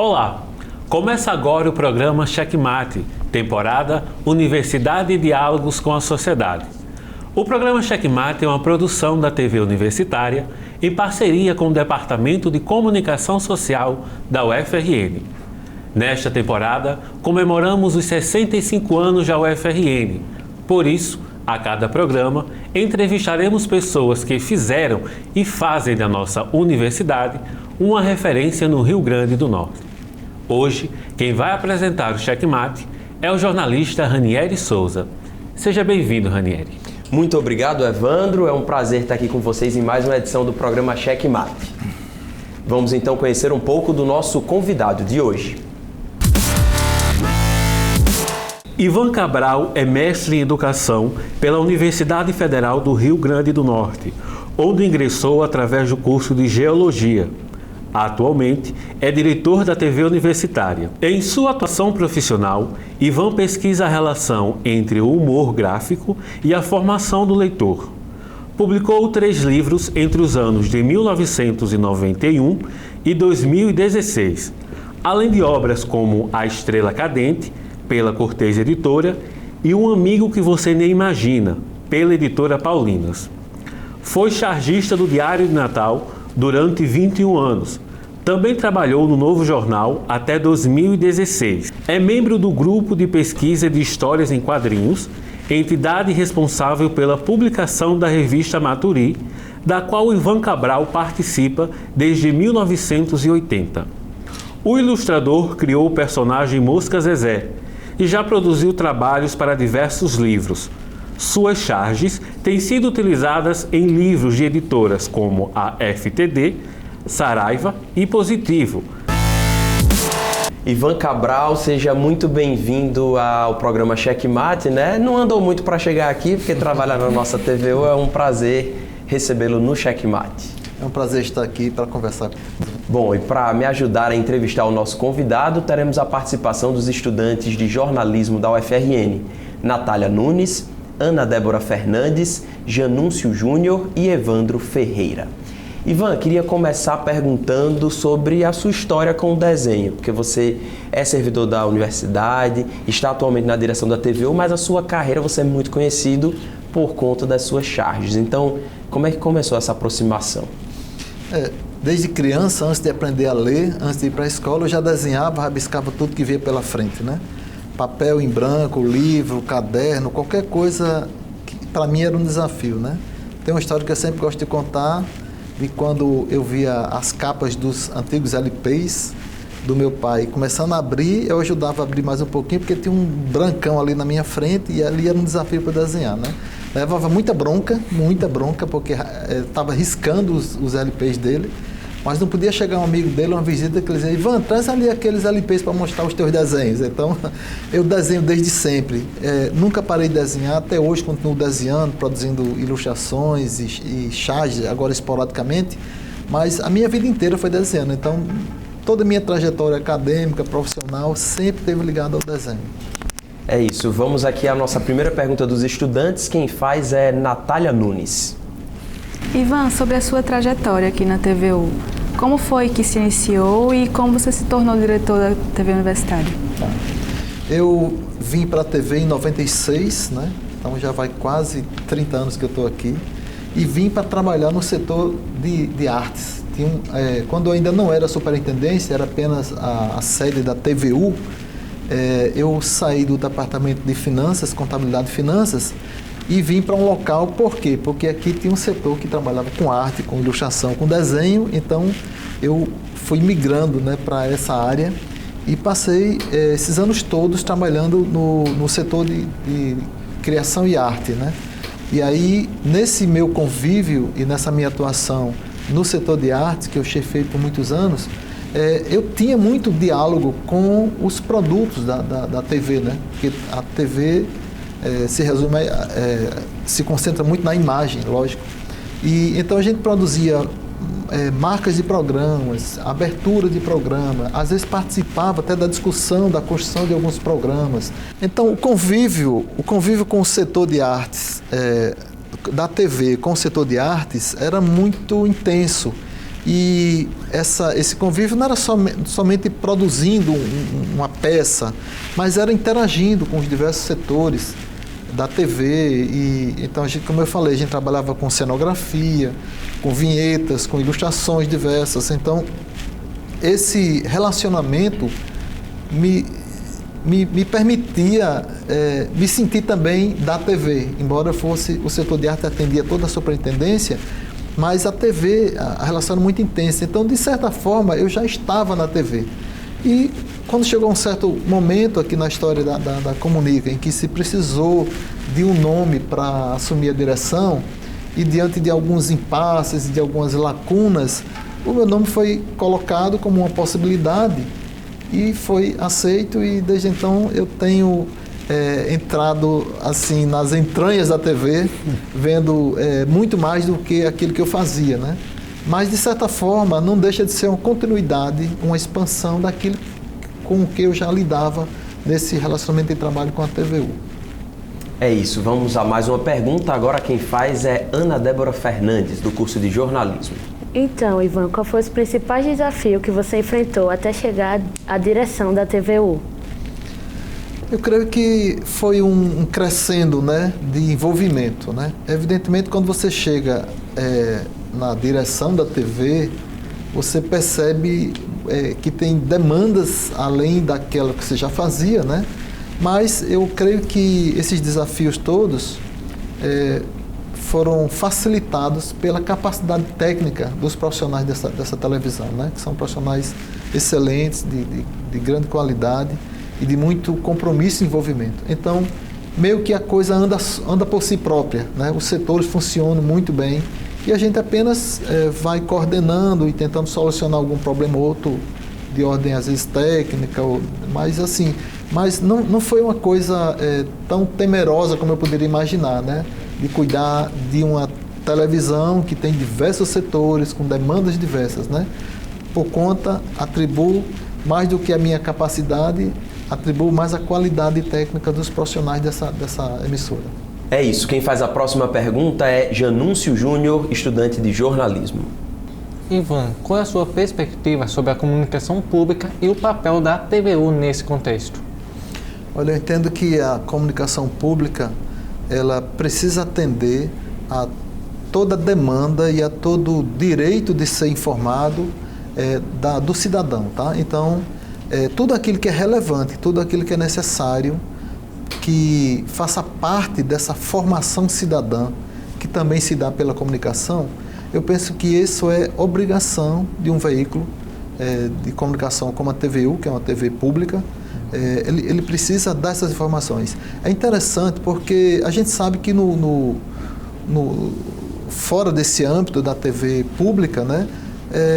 Olá! Começa agora o programa Checkmate, temporada Universidade e Diálogos com a Sociedade. O programa Checkmate é uma produção da TV Universitária em parceria com o Departamento de Comunicação Social da UFRN. Nesta temporada, comemoramos os 65 anos da UFRN. Por isso, a cada programa, entrevistaremos pessoas que fizeram e fazem da nossa universidade uma referência no Rio Grande do Norte. Hoje, quem vai apresentar o Checkmate é o jornalista Ranieri Souza. Seja bem-vindo, Ranieri. Muito obrigado, Evandro. É um prazer estar aqui com vocês em mais uma edição do programa Checkmate. Vamos então conhecer um pouco do nosso convidado de hoje. Ivan Cabral é mestre em Educação pela Universidade Federal do Rio Grande do Norte, onde ingressou através do curso de Geologia. Atualmente, é diretor da TV Universitária. Em sua atuação profissional, Ivan pesquisa a relação entre o humor gráfico e a formação do leitor. Publicou 3 livros entre os anos de 1991 e 2016, além de obras como A Estrela Cadente, pela Cortez Editora, e Um Amigo que Você Nem Imagina, pela editora Paulinas. Foi chargista do Diário de Natal durante 21 anos. Também trabalhou no Novo Jornal até 2016. É membro do Grupo de Pesquisa de Histórias em Quadrinhos, entidade responsável pela publicação da revista Maturi, da qual Ivan Cabral participa desde 1980. O ilustrador criou o personagem Mosca Zezé e já produziu trabalhos para diversos livros. Suas charges têm sido utilizadas em livros de editoras como a FTD, Saraiva e Positivo. Ivan Cabral, seja muito bem-vindo ao programa Checkmate, né? Não andou muito para chegar aqui, porque trabalhar na nossa TVU é um prazer recebê-lo no Checkmate. É um prazer estar aqui para conversar. Bom, e para me ajudar a entrevistar o nosso convidado, teremos a participação dos estudantes de jornalismo da UFRN, Natália Nunes, Ana Débora Fernandes, Janúncio Júnior e Evandro Ferreira. Ivan, queria começar perguntando sobre a sua história com o desenho, porque você é servidor da universidade, está atualmente na direção da TVU, mas a sua carreira você é muito conhecido por conta das suas charges. Então, como é que começou essa aproximação? Desde criança, antes de aprender a ler, antes de ir para a escola, eu já desenhava, rabiscava tudo que via pela frente, né? Papel em branco, livro, caderno, qualquer coisa que para mim era um desafio, né? Tem uma história que eu sempre gosto de contar, de quando eu via as capas dos antigos LPs do meu pai começando a abrir, eu ajudava a abrir mais um pouquinho, porque tinha um brancão ali na minha frente e ali era um desafio para desenhar, né? Levava muita bronca, porque estava riscando os LPs dele, mas não podia chegar um amigo dele, uma visita, que ele dizia: Ivan, traz ali aqueles LPs para mostrar os teus desenhos. Então, eu desenho desde sempre. Nunca parei de desenhar, até hoje continuo desenhando, produzindo ilustrações e charges, agora esporadicamente, mas a minha vida inteira foi desenhando. Então, toda a minha trajetória acadêmica, profissional, sempre esteve ligada ao desenho. É isso, vamos aqui à nossa primeira pergunta dos estudantes. Quem faz é Natália Nunes. Ivan, sobre a sua trajetória aqui na TVU, como foi que se iniciou e como você se tornou diretor da TV Universitária? Eu vim para a TV em 96, né? Então já vai quase 30 anos que eu estou aqui, e vim para trabalhar no setor de artes. Quando eu ainda não era superintendência, era apenas a sede da TVU, eu saí do departamento de finanças, contabilidade e finanças, e vim para um local. Por quê? Porque aqui tinha um setor que trabalhava com arte, com ilustração, com desenho. Então eu fui migrando, né, para essa área e passei esses anos todos trabalhando no setor de criação e arte, né? E aí, nesse meu convívio e nessa minha atuação no setor de arte, que eu chefei por muitos anos, eu tinha muito diálogo com os produtos da TV, né? Porque a TV se concentra muito na imagem, lógico. E então a gente produzia marcas de programas, abertura de programa, às vezes participava até da discussão, da construção de alguns programas. Então o convívio com o setor de artes, da TV com o setor de artes, era muito intenso. E esse convívio não era somente produzindo uma peça, mas era interagindo com os diversos setores da TV. E então, como eu falei, a gente trabalhava com cenografia, com vinhetas, com ilustrações diversas. Então, esse relacionamento me permitia me sentir também da TV, embora fosse o setor de arte atendia toda a superintendência, mas a TV, a relação era muito intensa. Então, de certa forma, eu já estava na TV. E quando chegou um certo momento aqui na história da Comunica, em que se precisou de um nome para assumir a direção, e diante de alguns impasses, de algumas lacunas, o meu nome foi colocado como uma possibilidade e foi aceito, e desde então eu tenho entrado assim nas entranhas da TV, vendo muito mais do que aquilo que eu fazia, né? Mas de certa forma não deixa de ser uma continuidade, uma expansão daquilo com o que eu já lidava nesse relacionamento de trabalho com a TVU. É isso, vamos a mais uma pergunta. Agora quem faz é Ana Débora Fernandes, do curso de jornalismo. Então, Ivan, qual foi os principais desafios que você enfrentou até chegar à direção da TVU? Eu creio que foi um crescendo, né, de envolvimento, né? Evidentemente, quando você chega na direção da TV, você percebe que tem demandas além daquela que você já fazia, né? Mas eu creio que esses desafios todos foram facilitados pela capacidade técnica dos profissionais dessa televisão, né? Que são profissionais excelentes, de grande qualidade e de muito compromisso e envolvimento. Então, meio que a coisa anda por si própria, né? Os setores funcionam muito bem e a gente apenas vai coordenando e tentando solucionar algum problema ou outro de ordem, às vezes, técnica, mas não foi uma coisa tão temerosa como eu poderia imaginar, né? De cuidar de uma televisão que tem diversos setores, com demandas diversas, né? Por conta, atribuo mais do que a minha capacidade, atribuo mais a qualidade técnica dos profissionais dessa emissora. É isso, quem faz a próxima pergunta é Janúncio Júnior, estudante de jornalismo. Ivan, qual é a sua perspectiva sobre a comunicação pública e o papel da TVU nesse contexto? Olha, eu entendo que a comunicação pública ela precisa atender a toda demanda e a todo direito de ser informado do cidadão, tá? Então, tudo aquilo que é relevante, tudo aquilo que é necessário, que faça parte dessa formação cidadã, que também se dá pela comunicação, eu penso que isso é obrigação de um veículo de comunicação como a TVU, que é uma TV pública. Ele precisa dar essas informações. É interessante porque a gente sabe que fora desse âmbito da TV pública, né,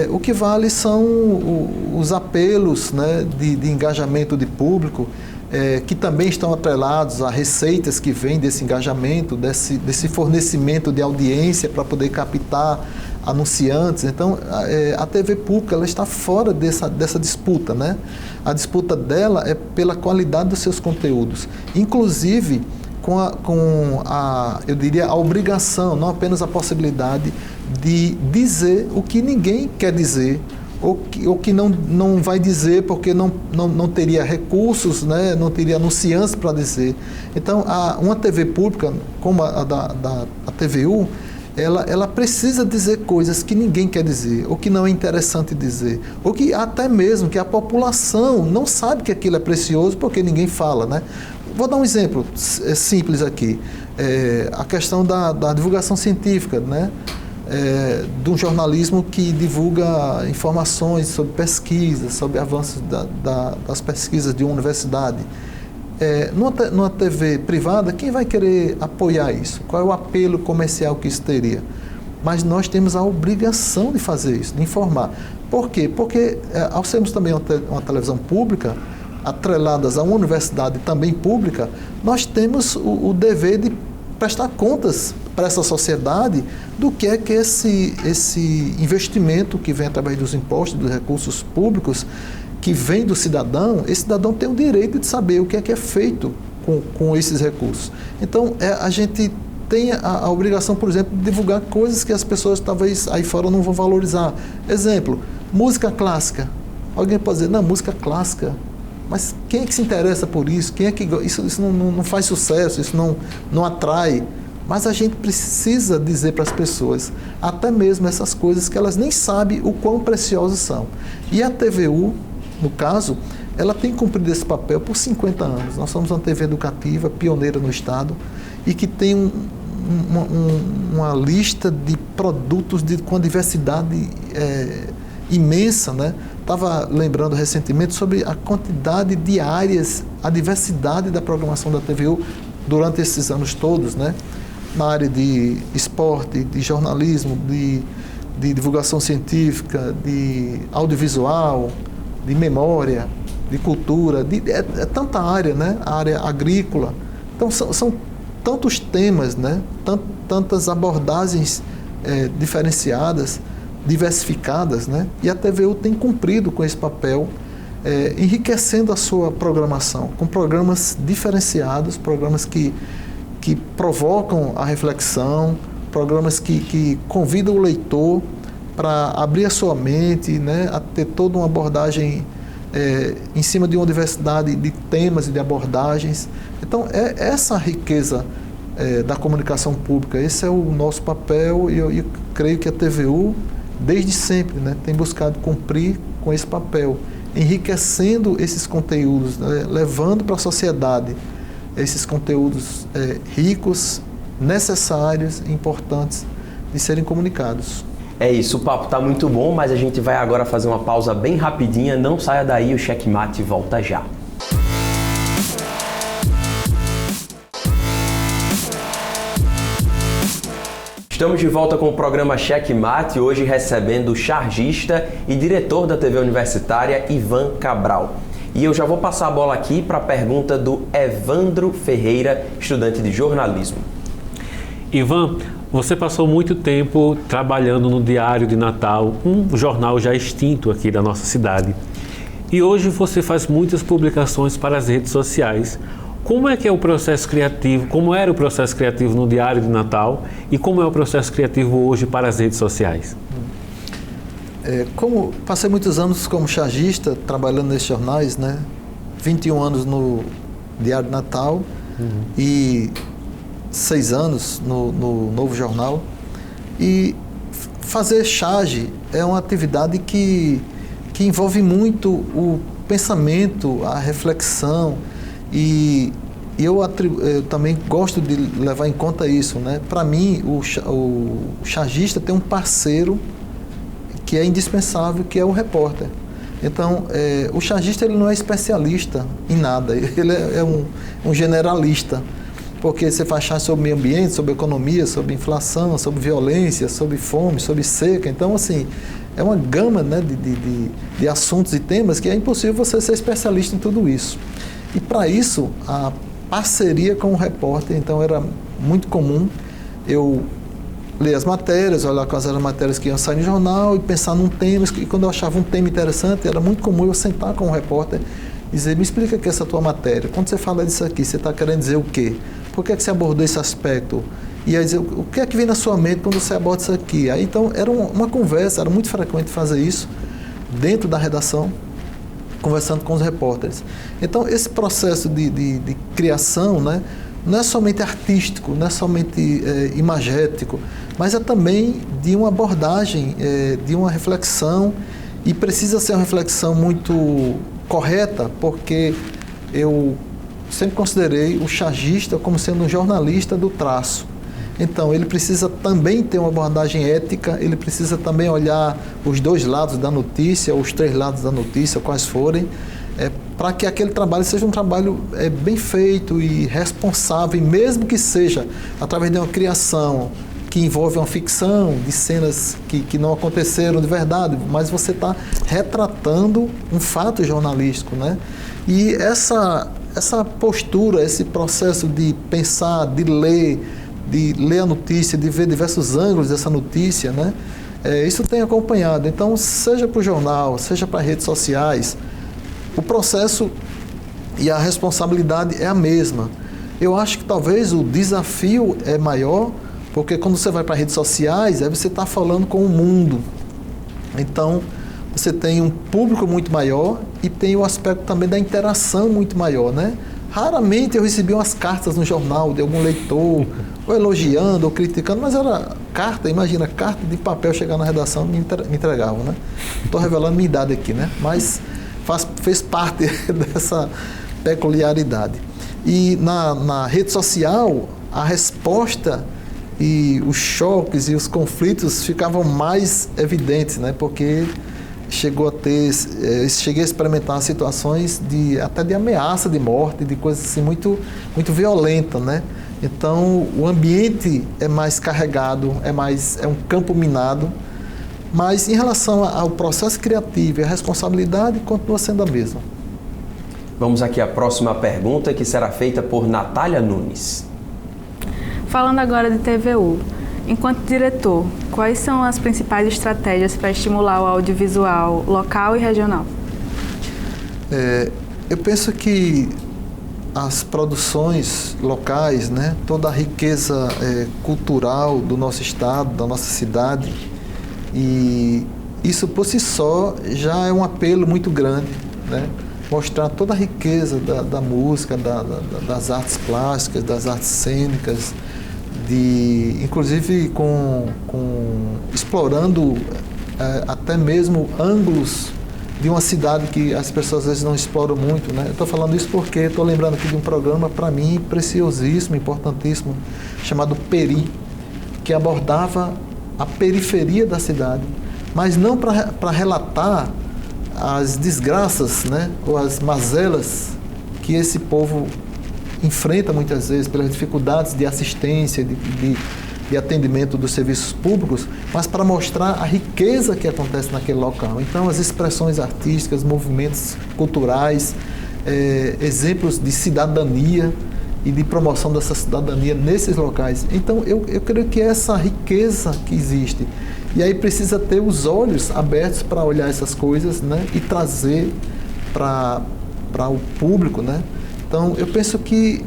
o que vale são os apelos, né, de engajamento de público, que também estão atrelados a receitas que vêm desse engajamento, desse fornecimento de audiência para poder captar anunciantes. Então, a TV pública ela está fora dessa disputa, né? A disputa dela é pela qualidade dos seus conteúdos, inclusive eu diria, a obrigação, não apenas a possibilidade de dizer o que ninguém quer dizer, ou que não vai dizer porque não teria recursos, né? Não teria anunciantes para dizer. Então, uma TV pública, como a TVU, ela precisa dizer coisas que ninguém quer dizer, ou que não é interessante dizer, ou que até mesmo que a população não sabe que aquilo é precioso porque ninguém fala, né? Vou dar um exemplo simples aqui, a questão da divulgação científica, né? De um jornalismo que divulga informações sobre pesquisas, sobre avanços das pesquisas de uma universidade. Numa TV privada, quem vai querer apoiar isso? Qual é o apelo comercial que isso teria? Mas nós temos a obrigação de fazer isso, de informar. Por quê? Porque, ao sermos também uma televisão pública, atreladas a uma universidade também pública, nós temos o dever de prestar contas para essa sociedade do que é que esse investimento que vem através dos impostos, dos recursos públicos, que vem do cidadão. Esse cidadão tem o direito de saber o que é feito com esses recursos. Então, a gente tem a obrigação, por exemplo, de divulgar coisas que as pessoas talvez aí fora não vão valorizar. Exemplo, música clássica. Alguém pode dizer, não, música clássica, mas quem é que se interessa por isso? Quem é que isso não faz sucesso, isso não atrai. Mas a gente precisa dizer para as pessoas, até mesmo essas coisas que elas nem sabem o quão preciosas são. E a TVU, no caso, ela tem cumprido esse papel por 50 anos. Nós somos uma TV educativa, pioneira no Estado, e que tem uma lista de produtos com diversidade imensa, né? Estava lembrando recentemente sobre a quantidade de áreas, a diversidade da programação da TVU durante esses anos todos, né? Na área de esporte, de jornalismo, de divulgação científica, de audiovisual, de memória, de cultura, é tanta área, né? A área agrícola. Então são tantos temas, né? Tantas abordagens diferenciadas, diversificadas, né? E a TVU tem cumprido com esse papel, enriquecendo a sua programação, com programas diferenciados, programas que provocam a reflexão, programas que convidam o leitor para abrir a sua mente, né, a ter toda uma abordagem em cima de uma diversidade de temas e de abordagens. Então, é essa a riqueza da comunicação pública, esse é o nosso papel e eu creio que a TVU, desde sempre, né, tem buscado cumprir com esse papel, enriquecendo esses conteúdos, né, levando para a sociedade esses conteúdos ricos, necessários e importantes de serem comunicados. É isso, o papo está muito bom, mas a gente vai agora fazer uma pausa bem rapidinha. Não saia daí, o Checkmate volta já. Estamos de volta com o programa Checkmate, hoje recebendo o chargista e diretor da TV Universitária, Ivan Cabral. E eu já vou passar a bola aqui para a pergunta do Evandro Ferreira, estudante de jornalismo. Ivan, você passou muito tempo trabalhando no Diário de Natal, um jornal já extinto aqui da nossa cidade. E hoje você faz muitas publicações para as redes sociais. Como é que é o processo criativo, como era o processo criativo no Diário de Natal e como é o processo criativo hoje para as redes sociais? Como passei muitos anos como chargista, trabalhando nesses jornais, né? 21 anos no Diário de Natal e 6 anos no Novo Jornal. E fazer charge é uma atividade que envolve muito o pensamento, a reflexão e eu também gosto de levar em conta isso, né? Para mim, o chargista tem um parceiro que é indispensável, que é o repórter. Então, o chargista ele não é especialista em nada, ele é um generalista, porque você faz charge sobre meio ambiente, sobre economia, sobre inflação, sobre violência, sobre fome, sobre seca. Então, assim, é uma gama, né, de assuntos e temas que é impossível você ser especialista em tudo isso. E para isso, a parceria com o repórter, então era muito comum eu ler as matérias, olhar quais eram as matérias que iam sair no jornal e pensar num tema, e quando eu achava um tema interessante, era muito comum eu sentar com o repórter e dizer, me explica aqui essa tua matéria, quando você fala disso aqui, você está querendo dizer o quê? Por que é que você abordou esse aspecto? E aí dizer, o que é que vem na sua mente quando você aborda isso aqui? Aí então era uma conversa, era muito frequente fazer isso dentro da redação, conversando com os repórteres. Então esse processo de criação, né, não é somente artístico, não é somente imagético, mas é também de uma abordagem, de uma reflexão, e precisa ser uma reflexão muito correta, porque eu sempre considerei o chargista como sendo um jornalista do traço. Então, ele precisa também ter uma abordagem ética, ele precisa também olhar os dois lados da notícia, os três lados da notícia, quais forem, para que aquele trabalho seja um trabalho bem feito e responsável, e mesmo que seja através de uma criação que envolve uma ficção, de cenas que não aconteceram de verdade, mas você está retratando um fato jornalístico, né? E essa postura, esse processo de pensar, de ler a notícia, de ver diversos ângulos dessa notícia, né? Isso tem acompanhado. Então, seja para o jornal, seja para redes sociais, o processo e a responsabilidade é a mesma. Eu acho que talvez o desafio é maior, porque quando você vai para redes sociais, aí você está falando com o mundo. Então, você tem um público muito maior e tem o aspecto também da interação muito maior, né? Raramente eu recebi umas cartas no jornal de algum leitor, ou elogiando, ou criticando, mas era carta, imagina, carta de papel chegar na redação e me entregavam, né? Não estou revelando minha idade aqui, né? Mas fez parte dessa peculiaridade. E na rede social, a resposta e os choques e os conflitos ficavam mais evidentes, né? Porque cheguei a experimentar situações até de ameaça de morte, de coisas assim muito, muito violentas, né? Então, o ambiente é mais carregado, é um campo minado, mas em relação ao processo criativo e a responsabilidade, continua sendo a mesma. Vamos aqui à próxima pergunta, que será feita por Natália Nunes. Falando agora de TVU, enquanto diretor, quais são as principais estratégias para estimular o audiovisual local e regional? Eu penso que as produções locais, né, toda a riqueza cultural do nosso estado, da nossa cidade, e isso por si só já é um apelo muito grande, né? Mostrar toda a riqueza da música, das artes plásticas, das artes cênicas, inclusive explorando até mesmo ângulos de uma cidade que as pessoas às vezes não exploram muito, né? Eu estou falando isso porque estou lembrando aqui de um programa, para mim, preciosíssimo, importantíssimo, chamado Peri, que abordava a periferia da cidade, mas não para relatar as desgraças, né, ou as mazelas que esse povo enfrenta muitas vezes pelas dificuldades de assistência, de atendimento dos serviços públicos, mas para mostrar a riqueza que acontece naquele local. Então, as expressões artísticas, movimentos culturais, exemplos de cidadania e de promoção dessa cidadania nesses locais. Então, eu creio que essa riqueza que existe, e aí precisa ter os olhos abertos para olhar essas coisas, né, e trazer para o público, né? Então, eu penso que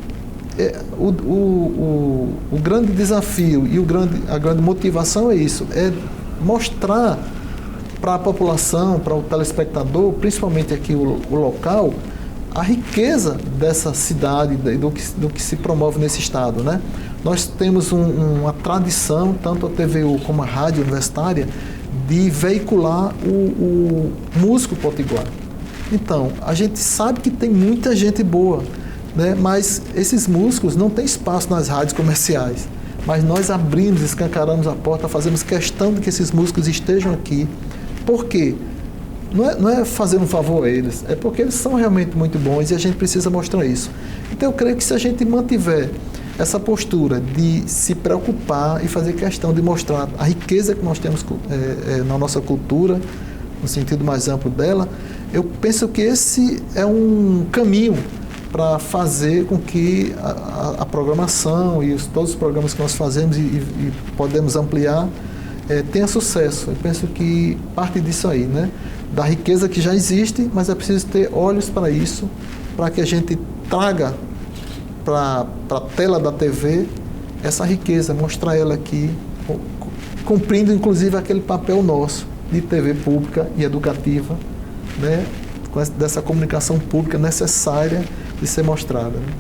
o grande desafio e a grande motivação é isso, é mostrar para a população, para o telespectador, principalmente aqui o local, a riqueza dessa cidade, do que se promove nesse estado, né? Nós temos uma tradição, tanto a TVU como a rádio universitária, de veicular o músico potiguar. Então, a gente sabe que tem muita gente boa, né? Mas esses músicos não têm espaço nas rádios comerciais. Mas nós abrimos, escancaramos a porta, fazemos questão de que esses músicos estejam aqui. Por quê? Não é fazer um favor a eles, é porque eles são realmente muito bons e a gente precisa mostrar isso. Então eu creio que se a gente mantiver essa postura de se preocupar e fazer questão de mostrar a riqueza que nós temos na nossa cultura, no sentido mais amplo dela, eu penso que esse é um caminho para fazer com que a programação e todos os programas que nós fazemos e podemos ampliar tenha sucesso. Eu penso que parte disso aí, né? Da riqueza que já existe, mas é preciso ter olhos para isso, para que a gente traga para a tela da TV essa riqueza, mostrar ela aqui, cumprindo inclusive aquele papel nosso de TV pública e educativa, né? Dessa comunicação pública necessária de ser mostrada, né?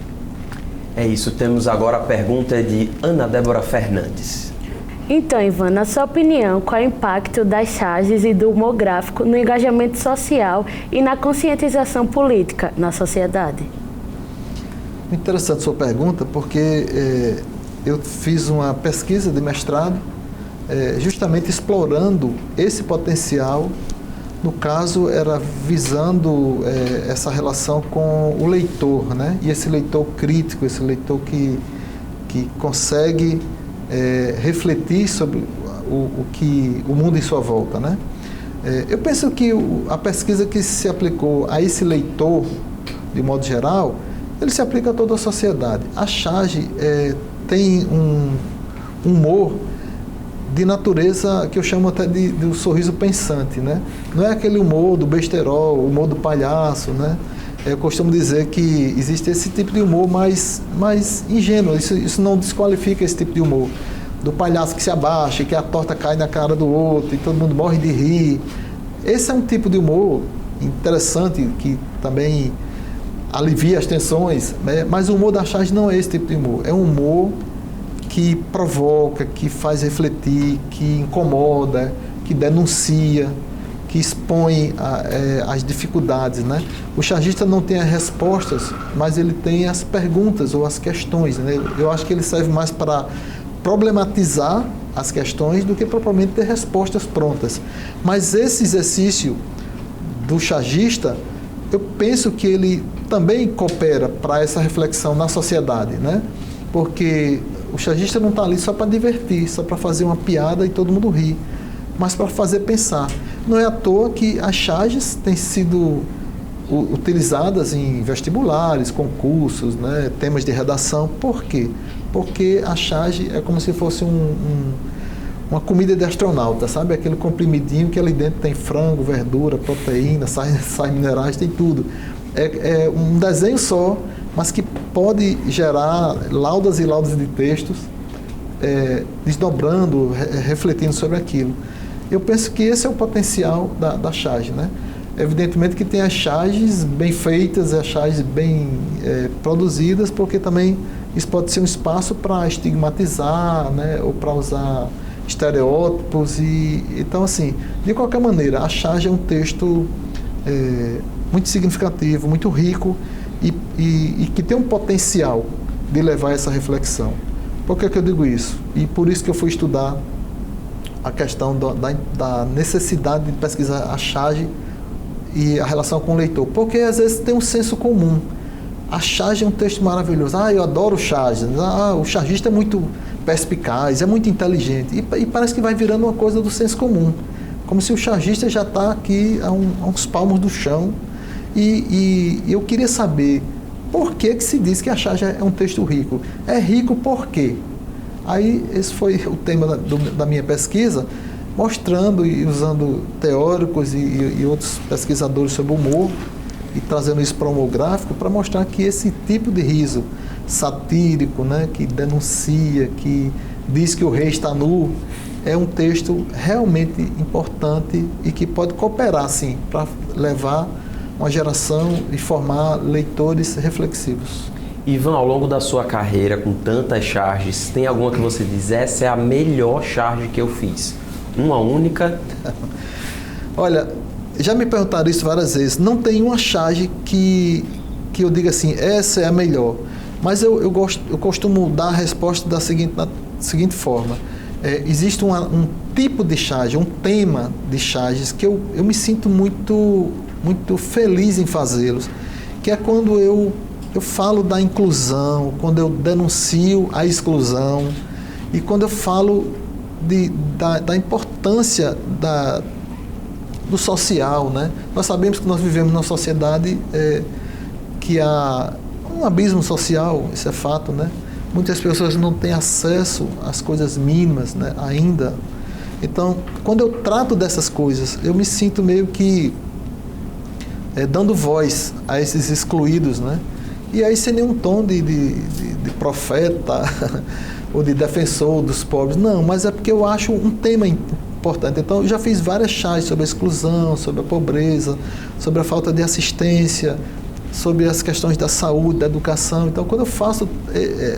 É isso, temos agora a pergunta de Ana Débora Fernandes. Então, Ivan, na sua opinião, qual é o impacto das charges e do humor gráfico no engajamento social e na conscientização política na sociedade? Muito interessante a sua pergunta, porque eu fiz uma pesquisa de mestrado justamente explorando esse potencial. No caso, era visando essa relação com o leitor, né? E esse leitor crítico, esse leitor que consegue refletir sobre o mundo em sua volta, né? Eu penso que a pesquisa que se aplicou a esse leitor, de modo geral, ele se aplica a toda a sociedade. A charge tem um humor de natureza que eu chamo até do sorriso pensante, né? Não é aquele humor do besterol, o humor do palhaço, né? Eu costumo dizer que existe esse tipo de humor mais ingênuo, isso não desqualifica esse tipo de humor. Do palhaço que se abaixa, que a torta cai na cara do outro e todo mundo morre de rir. Esse é um tipo de humor interessante que também alivia as tensões, né? Mas o humor da charge não é esse tipo de humor. É um humor que provoca, que faz refletir, que incomoda, que denuncia, que expõe as dificuldades, né? O chargista não tem as respostas, mas ele tem as perguntas ou as questões, né? Eu acho que ele serve mais para problematizar as questões do que propriamente ter respostas prontas. Mas esse exercício do chargista, eu penso que ele também coopera para essa reflexão na sociedade, né? Porque o chargista não está ali só para divertir, só para fazer uma piada e todo mundo rir, mas para fazer pensar. Não é à toa que as charges têm sido utilizadas em vestibulares, concursos, né, temas de redação. Por quê? Porque a charge é como se fosse uma comida de astronauta, sabe? Aquele comprimidinho que ali dentro tem frango, verdura, proteína, sais minerais, tem tudo. É um desenho só, mas que pode gerar laudas e laudas de textos, desdobrando, refletindo sobre aquilo. Eu penso que esse é o potencial da charge, né? Evidentemente que tem as charges bem feitas, as charges bem produzidas, porque também isso pode ser um espaço para estigmatizar, né? Ou para usar estereótipos. Então, assim, de qualquer maneira, a charge é um texto muito significativo, muito rico e que tem um potencial de levar essa reflexão. Por que eu digo isso? E por isso que eu fui estudar a questão da necessidade de pesquisar a charge e a relação com o leitor. Porque às vezes tem um senso comum. A charge é um texto maravilhoso. Eu adoro o charge. O chargista é muito perspicaz, é muito inteligente. E parece que vai virando uma coisa do senso comum. Como se o chargista já está aqui a uns palmos do chão. E eu queria saber por que se diz que a charge é um texto rico. É rico por quê? Aí esse foi o tema da minha pesquisa, mostrando e usando teóricos e outros pesquisadores sobre humor e trazendo isso para o humor gráfico para mostrar que esse tipo de riso satírico, né, que denuncia, que diz que o rei está nu, é um texto realmente importante e que pode cooperar, sim, para levar uma geração e formar leitores reflexivos. Ivan, ao longo da sua carreira, com tantas charges, tem alguma que você diz, essa é a melhor charge que eu fiz? Uma única? Olha, já me perguntaram isso várias vezes. Não tem uma charge que eu diga assim, essa é a melhor. Mas eu costumo dar a resposta da seguinte forma. Existe um tipo de charge, um tema de charges que eu me sinto muito feliz em fazê-los, que é quando eu falo da inclusão, quando eu denuncio a exclusão e quando eu falo da importância do social, né? Nós sabemos que nós vivemos numa sociedade que há um abismo social, isso é fato, né? Muitas pessoas não têm acesso às coisas mínimas, né, ainda. Então, quando eu trato dessas coisas, eu me sinto meio que dando voz a esses excluídos, né? E aí sem nenhum tom de profeta ou de defensor dos pobres, não, mas é porque eu acho um tema importante. Então eu já fiz várias charges sobre a exclusão, sobre a pobreza, sobre a falta de assistência, sobre as questões da saúde, da educação. Então quando eu faço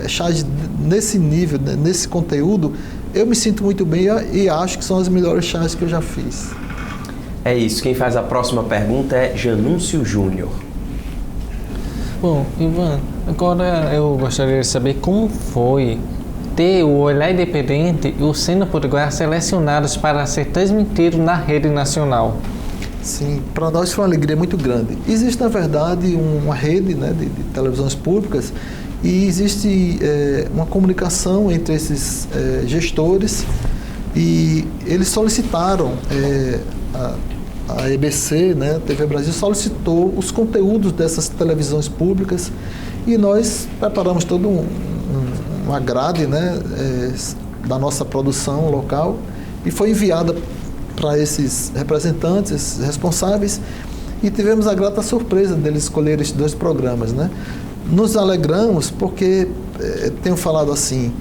charges nesse nível, nesse conteúdo, eu me sinto muito bem e acho que são as melhores charges que eu já fiz. É isso, quem faz a próxima pergunta é Janúncio Júnior. Bom, Ivan, agora eu gostaria de saber como foi ter o Olhar Independente e o Cena Potiguar selecionados para ser transmitido na rede nacional. Sim, para nós foi uma alegria muito grande. Existe, na verdade, uma rede, né, de televisões públicas e existe uma comunicação entre esses gestores e eles solicitaram a EBC, né, a TV Brasil, solicitou os conteúdos dessas televisões públicas e nós preparamos todo uma grade, né, da nossa produção local e foi enviada para esses representantes, esses responsáveis, e tivemos a grata surpresa deles escolherem esses 2 programas, né? Nos alegramos porque, tenho falado assim,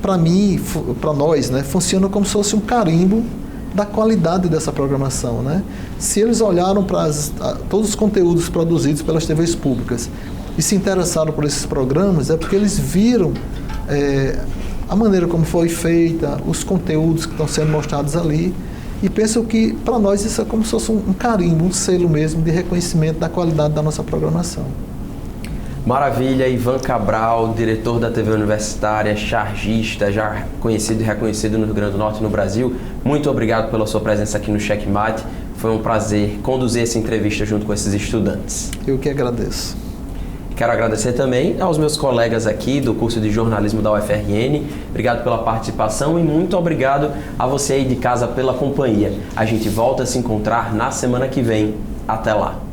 para mim, para nós, né, funciona como se fosse um carimbo da qualidade dessa programação, né? Se eles olharam para todos os conteúdos produzidos pelas TVs públicas e se interessaram por esses programas, é porque eles viram a maneira como foi feita, os conteúdos que estão sendo mostrados ali, e penso que para nós isso é como se fosse um carimbo, um selo mesmo de reconhecimento da qualidade da nossa programação. Maravilha, Ivan Cabral, diretor da TV Universitária, chargista, já conhecido e reconhecido no Rio Grande do Norte e no Brasil. Muito obrigado pela sua presença aqui no Checkmate. Foi um prazer conduzir essa entrevista junto com esses estudantes. Eu que agradeço. Quero agradecer também aos meus colegas aqui do curso de jornalismo da UFRN. Obrigado pela participação e muito obrigado a você aí de casa pela companhia. A gente volta a se encontrar na semana que vem. Até lá!